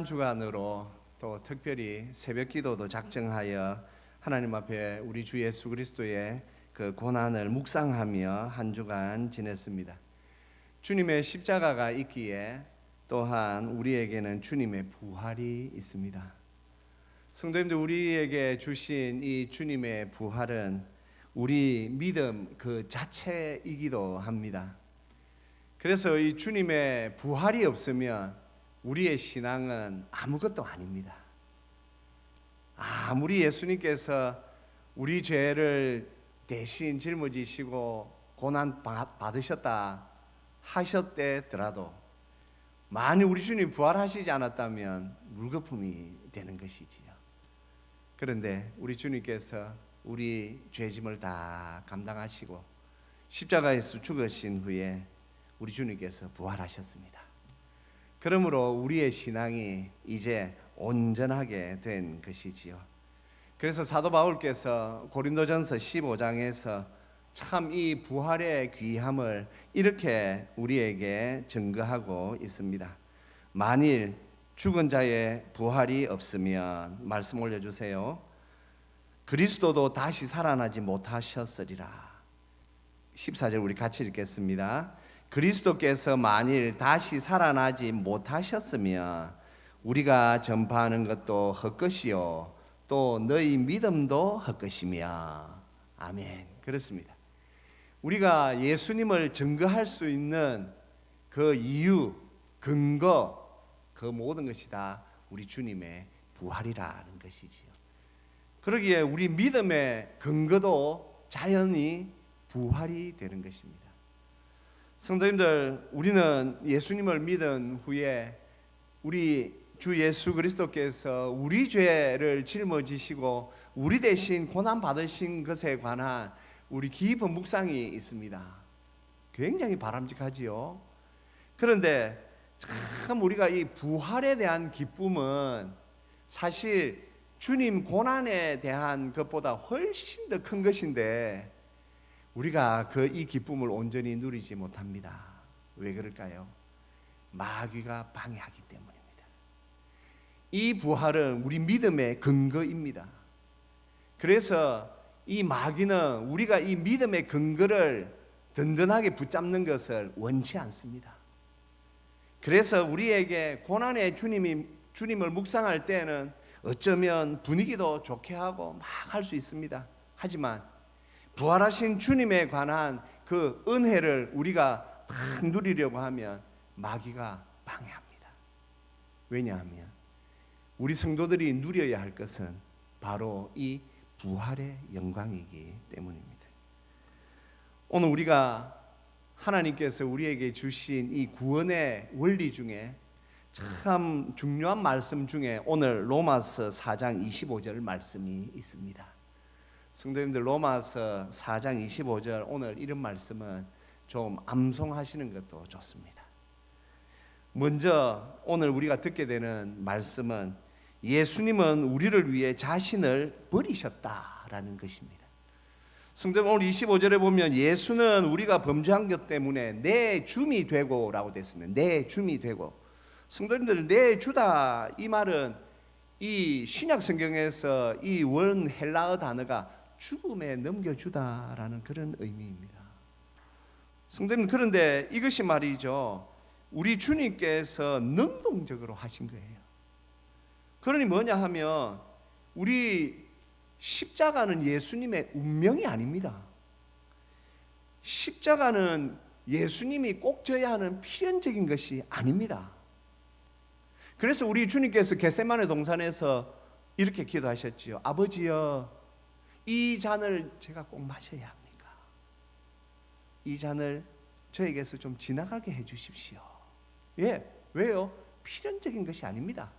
주간으로 또 특별히 새벽기도도 작정하여 하나님 앞에 우리 주 예수 그리스도의 그 고난을 묵상하며 한 주간 지냈습니다. 주님의 십자가가 있기에 또한 우리에게는 주님의 부활이 있습니다. 성도님들, 우리에게 주신 이 주님의 부활은 우리 믿음 그 자체이기도 합니다. 그래서 이 주님의 부활이 없으면 우리의 신앙은 아무것도 아닙니다. 아무리 예수님께서 우리 죄를 대신 짊어지시고 고난 받으셨다 하셨더라도 만일 우리 주님 부활하시지 않았다면 물거품이 되는 것이지요. 그런데 우리 주님께서 우리 죄짐을 다 감당하시고 십자가에서 죽으신 후에 우리 주님께서 부활하셨습니다. 그러므로 우리의 신앙이 이제 온전하게 된 것이지요. 그래서 사도 바울께서 고린도전서 15장에서 참 이 부활의 귀함을 이렇게 우리에게 증거하고 있습니다. 만일 죽은 자의 부활이 없으면, 말씀 올려주세요. 그리스도도 다시 살아나지 못하셨으리라. 14절 우리 같이 읽겠습니다. 그리스도께서 만일 다시 살아나지 못하셨으면 우리가 전파하는 것도 헛것이요 또 너희 믿음도 헛것이며. 아멘. 그렇습니다. 우리가 예수님을 증거할 수 있는 그 이유, 근거, 그 모든 것이 다 우리 주님의 부활이라는 것이지요. 그러기에 우리 믿음의 근거도 자연히 부활이 되는 것입니다. 성도님들, 우리는 예수님을 믿은 후에 우리 주 예수 그리스도께서 우리 죄를 짊어지시고 우리 대신 고난 받으신 것에 관한 우리 깊은 묵상이 있습니다. 굉장히 바람직하지요. 그런데 참 우리가 이 부활에 대한 기쁨은 사실 주님 고난에 대한 것보다 훨씬 더 큰 것인데 우리가 이 기쁨을 온전히 누리지 못합니다. 왜 그럴까요? 마귀가 방해하기 때문입니다. 이 부활은 우리 믿음의 근거입니다. 그래서 이 마귀는 우리가 이 믿음의 근거를 든든하게 붙잡는 것을 원치 않습니다. 그래서 우리에게 고난의 주님을 묵상할 때는 어쩌면 분위기도 좋게 하고 막 할 수 있습니다. 하지만 부활하신 주님에 관한 그 은혜를 우리가 딱 누리려고 하면 마귀가 방해합니다. 왜냐하면 우리 성도들이 누려야 할 것은 바로 이 부활의 영광이기 때문입니다. 오늘 우리가 하나님께서 우리에게 주신 이 구원의 원리 중에 참 중요한 말씀 중에 오늘 로마서 4장 25절 말씀이 있습니다. 성도님들, 로마서 4장 25절 오늘 이런 말씀은 좀 암송하시는 것도 좋습니다. 먼저 오늘 우리가 듣게 되는 말씀은 예수님은 우리를 위해 자신을 버리셨다라는 것입니다. 성도님, 오늘 25절에 보면 예수는 우리가 범죄한 것 때문에 내 줌이 되고 라고 됐습니다. 내 줌이 되고. 성도님들, 내 주다 이 말은 이 신약 성경에서 이 원 헬라어 단어가 죽음에 넘겨주다라는 그런 의미입니다. 성도님, 그런데 이것이 말이죠, 우리 주님께서 능동적으로 하신 거예요. 그러니 뭐냐 하면 우리 십자가는 예수님의 운명이 아닙니다. 십자가는 예수님이 꼭 져야 하는 필연적인 것이 아닙니다. 그래서 우리 주님께서 겟세마네 동산에서 이렇게 기도하셨지요. 아버지여, 이 잔을 제가 꼭 마셔야 합니까? 이 잔을 저에게서 좀 지나가게 해주십시오. 왜요? 필연적인 것이 아닙니다.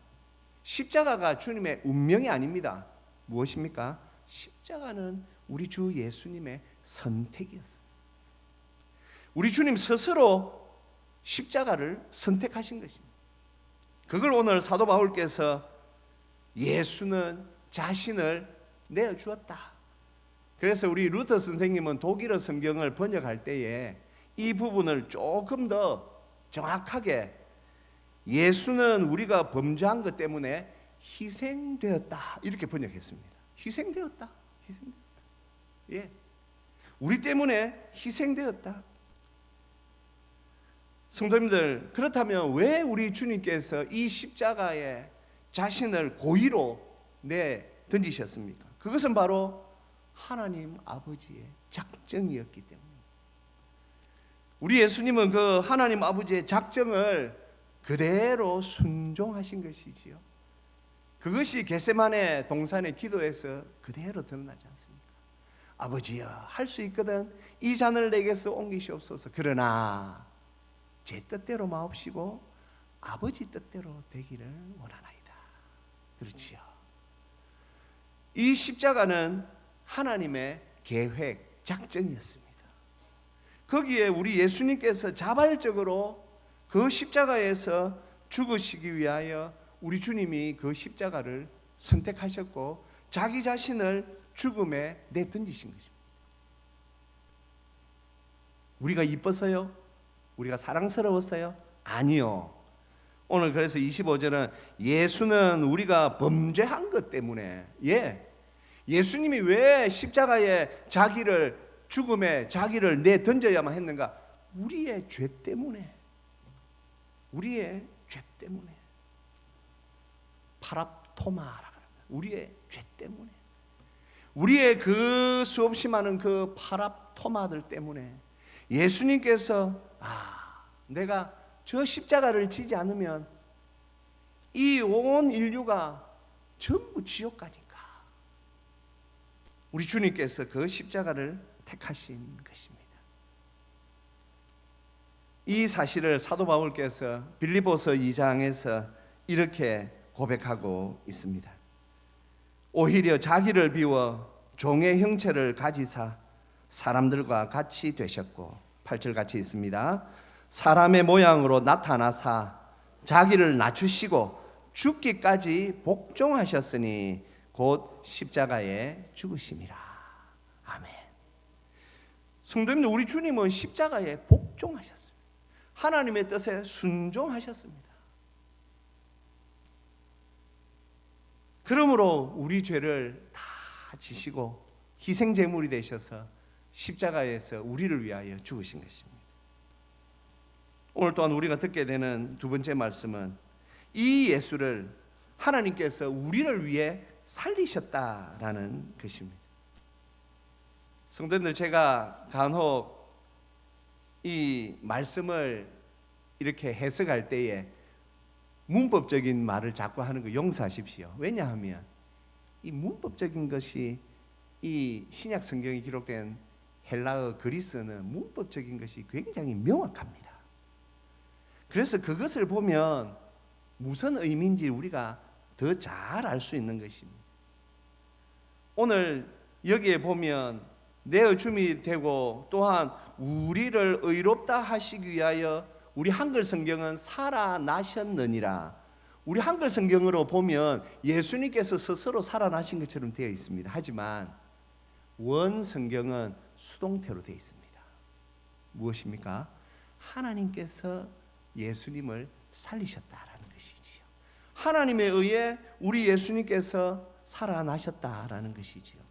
십자가가 주님의 운명이 아닙니다. 무엇입니까? 십자가는 우리 주 예수님의 선택이었습니다. 우리 주님 스스로 십자가를 선택하신 것입니다. 그걸 오늘 사도 바울께서 예수는 자신을 내어주었다. 그래서 우리 루터 선생님은 독일어 성경을 번역할 때에 이 부분을 조금 더 정확하게 예수는 우리가 범죄한 것 때문에 희생되었다. 이렇게 번역했습니다. 희생되었다. 예. 우리 때문에 희생되었다. 성도님들, 그렇다면 왜 우리 주님께서 이 십자가에 자신을 고의로 내 던지셨습니까? 그것은 바로 하나님 아버지의 작정이었기 때문입니다. 우리 예수님은 그 하나님 아버지의 작정을 그대로 순종하신 것이지요. 그것이 겟세마네 동산의 기도에서 그대로 드러나지 않습니까? 아버지여, 할 수 있거든 이 잔을 내게서 옮기시옵소서. 그러나 제 뜻대로 마옵시고 아버지 뜻대로 되기를 원하나이다. 그렇지요. 이 십자가는 하나님의 계획, 작정이었습니다. 거기에 우리 예수님께서 자발적으로 그 십자가에서 죽으시기 위하여 우리 주님이 그 십자가를 선택하셨고 자기 자신을 죽음에 내던지신 것입니다. 우리가 이뻐서요? 우리가 사랑스러웠어요? 아니요. 오늘 그래서 25절은 예수는 우리가 범죄한 것 때문에, 예수님이 왜 십자가에 죽음에 자기를 내던져야만 했는가? 우리의 죄 때문에, 우리의 죄 때문에. 파랍토마라고 합니다. 우리의 죄 때문에, 우리의 그 수없이 많은 그 파랍토마들 때문에 예수님께서 내가 저 십자가를 지지 않으면 이 온 인류가 전부 지옥 가니까 우리 주님께서 그 십자가를 택하신 것입니다. 이 사실을 사도 바울께서 빌립보서 2장에서 이렇게 고백하고 있습니다. 오히려 자기를 비워 종의 형체를 가지사 사람들과 같이 되셨고, 8절 같이 있습니다. 사람의 모양으로 나타나사 자기를 낮추시고 죽기까지 복종하셨으니 곧 십자가에 죽으심이라. 아멘. 성도님들, 우리 주님은 십자가에 복종하셨습니다. 하나님의 뜻에 순종하셨습니다. 그러므로 우리 죄를 다 지시고 희생제물이 되셔서 십자가에서 우리를 위하여 죽으신 것입니다. 오늘 또한 우리가 듣게 되는 두 번째 말씀은 이 예수를 하나님께서 우리를 위해 살리셨다라는 것입니다. 성도님들, 제가 간혹 이 말씀을 이렇게 해석할 때에 문법적인 말을 자꾸 하는 거 용서하십시오. 왜냐하면 이 문법적인 것이, 이 신약 성경에 기록된 헬라어, 그리스어는 문법적인 것이 굉장히 명확합니다. 그래서 그것을 보면 무슨 의미인지 우리가 더 잘 알 수 있는 것입니다. 오늘 여기에 보면 내 줌이 되고 또한 우리를 의롭다 하시기 위하여, 우리 한글 성경은 살아나셨느니라. 우리 한글 성경으로 보면 예수님께서 스스로 살아나신 것처럼 되어 있습니다. 하지만 원 성경은 수동태로 되어 있습니다. 무엇입니까? 하나님께서 예수님을 살리셨다라는 것이지요. 하나님에 의해 우리 예수님께서 살아나셨다라는 것이지요.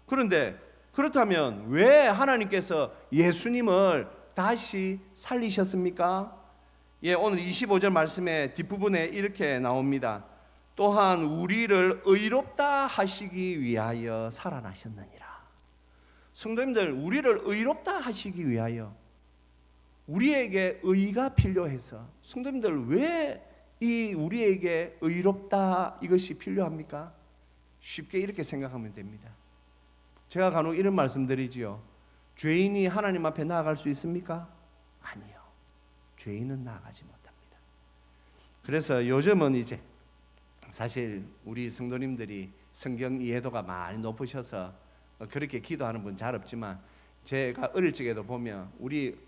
그런데 그렇다면 왜 하나님께서 예수님을 다시 살리셨습니까? 오늘 25절 말씀의 뒷부분에 이렇게 나옵니다. 또한 우리를 의롭다 하시기 위하여 살아나셨느니라. 성도님들, 우리를 의롭다 하시기 위하여, 우리에게 의가 필요해서, 성도님들 왜 이 우리에게 의롭다 이것이 필요합니까? 쉽게 이렇게 생각하면 됩니다. 제가 간혹 이런 말씀드리지요. 죄인이 하나님 앞에 나아갈 수 있습니까? 아니요. 죄인은 나아가지 못합니다. 그래서 요즘은 이제 사실 우리 성도님들이 성경 이해도가 많이 높으셔서 그렇게 기도하는 분 잘 없지만, 제가 어릴 적에도 보면 우리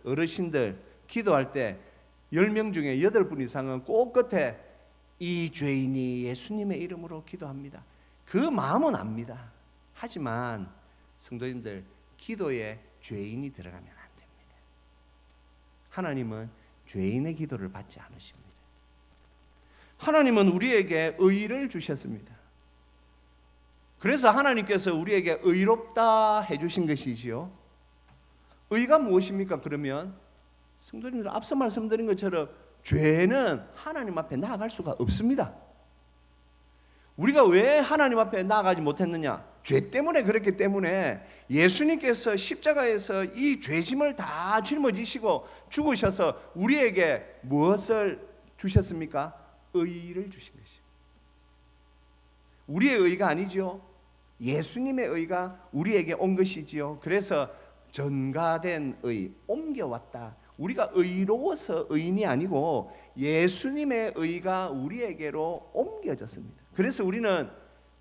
어르신들 기도할 때 10명 중에 8분 이상은 꼭 끝에 이 죄인이 예수님의 이름으로 기도합니다. 그 마음은 압니다. 하지만 성도님들, 기도에 죄인이 들어가면 안 됩니다. 하나님은 죄인의 기도를 받지 않으십니다. 하나님은 우리에게 의를 주셨습니다. 그래서 하나님께서 우리에게 의롭다 해주신 것이지요. 의가 무엇입니까? 그러면 성도님들 앞서 말씀드린 것처럼 죄는 하나님 앞에 나아갈 수가 없습니다. 우리가 왜 하나님 앞에 나아가지 못했느냐? 죄 때문에 그랬기 때문에 예수님께서 십자가에서 이 죄짐을 다 짊어지시고 죽으셔서 우리에게 무엇을 주셨습니까? 의를 주신 것이죠. 우리의 의가 아니죠. 예수님의 의가 우리에게 온 것이지요. 그래서 전가된 의, 옮겨왔다. 우리가 의로워서 의인이 아니고 예수님의 의가 우리에게로 옮겨졌습니다. 그래서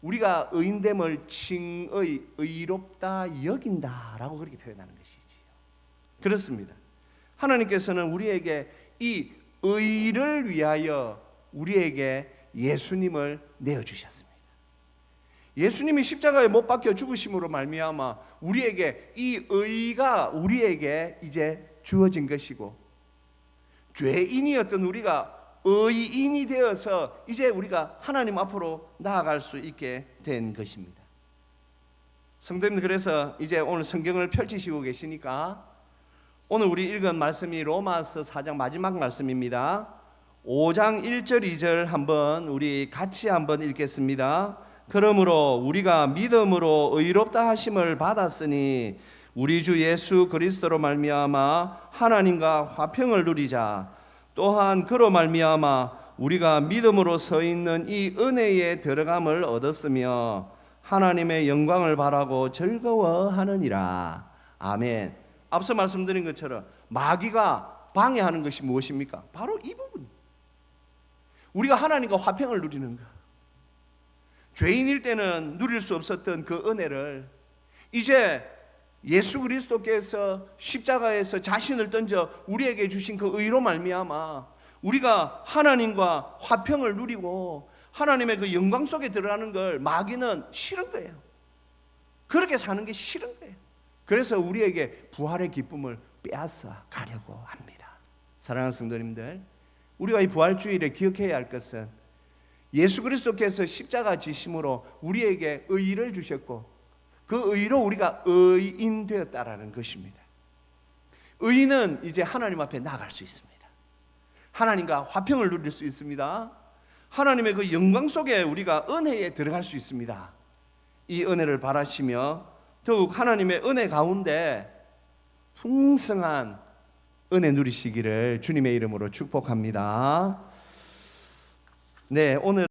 우리가 의인됨을 칭의, 의롭다 여긴다라고 그렇게 표현하는 것이지요. 그렇습니다. 하나님께서는 우리에게 이 의를 위하여 우리에게 예수님을 내어주셨습니다. 예수님이 십자가에 못 박혀 죽으심으로 말미암아 우리에게 이 의가 우리에게 이제 주어진 것이고, 죄인이었던 우리가 의인이 되어서 이제 우리가 하나님 앞으로 나아갈 수 있게 된 것입니다. 성도님들, 그래서 이제 오늘 성경을 펼치시고 계시니까 오늘 우리 읽은 말씀이 로마서 4장 마지막 말씀입니다. 5장 1절 2절 한번 우리 같이 한번 읽겠습니다. 그러므로 우리가 믿음으로 의롭다 하심을 받았으니 우리 주 예수 그리스도로 말미암아 하나님과 화평을 누리자. 또한 그로 말미암아 우리가 믿음으로 서 있는 이 은혜에 들어감을 얻었으며 하나님의 영광을 바라고 즐거워하느니라. 아멘. 앞서 말씀드린 것처럼 마귀가 방해하는 것이 무엇입니까? 바로 이 부분. 우리가 하나님과 화평을 누리는 것. 죄인일 때는 누릴 수 없었던 그 은혜를 이제 예수 그리스도께서 십자가에서 자신을 던져 우리에게 주신 그 의로 말미암아 우리가 하나님과 화평을 누리고 하나님의 그 영광 속에 들어가는 걸 마귀는 싫은 거예요. 그렇게 사는 게 싫은 거예요. 그래서 우리에게 부활의 기쁨을 빼앗아 가려고 합니다. 사랑하는 성도님들, 우리가 이 부활주일에 기억해야 할 것은 예수 그리스도께서 십자가 지심으로 우리에게 의를 주셨고 그 의로 우리가 의인 되었다라는 것입니다. 의인은 이제 하나님 앞에 나아갈 수 있습니다. 하나님과 화평을 누릴 수 있습니다. 하나님의 그 영광 속에 우리가 은혜에 들어갈 수 있습니다. 이 은혜를 바라시며 더욱 하나님의 은혜 가운데 풍성한 은혜 누리시기를 주님의 이름으로 축복합니다. 네, 오늘